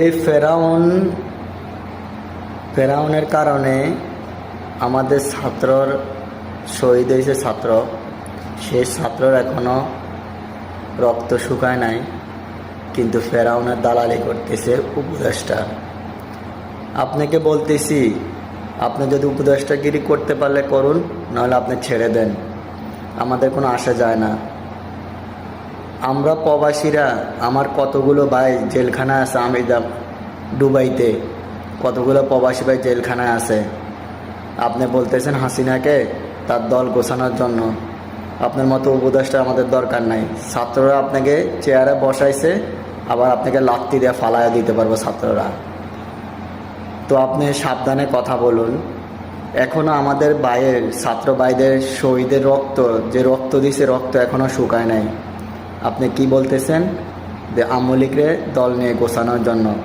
এই ফেরাউনের কারণে আমাদের ছাত্রর শহীদ হয়েছে ছাত্র, সেই ছাত্রর এখনো রক্ত শুকায় নাই, কিন্তু ফেরাউনের দালালি করতেছে উপদেষ্টা। আপনাকে বলতেছি, আপনি যদি উপদেষ্টাগিরি করতে পারলে করুন, নাহলে আপনি ছেড়ে দেন, আমাদের কোনো আসা যায় না। আমরা প্রবাসীরা, আমার কতগুলো ভাই জেলখানায় আছে, আমি দুবাইতে কতগুলো প্রবাসী ভাই জেলখানায় আছে। আপনি বলতেছেন হাসিনাকে তার দল গোছানোর জন্য। আপনার মতো উপদেষ্টা আমাদের দরকার নাই। ছাত্ররা আপনাকে চেয়ারে বসাইছে, আবার আপনাকে লাত্তি দিয়ে ফালাইয়া দিতে পারবো ছাত্ররা। তো আপনি সাবধানে কথা বলুন। এখনও আমাদের ভাইয়ের, ছাত্র ভাইদের শহীদের রক্ত, যে রক্ত দিছে, রক্ত এখনও শুকায় নাই। আপনি কি বলতেছেন যে আওয়ামী লীগের দল নিয়ে গোছানোর জন্য?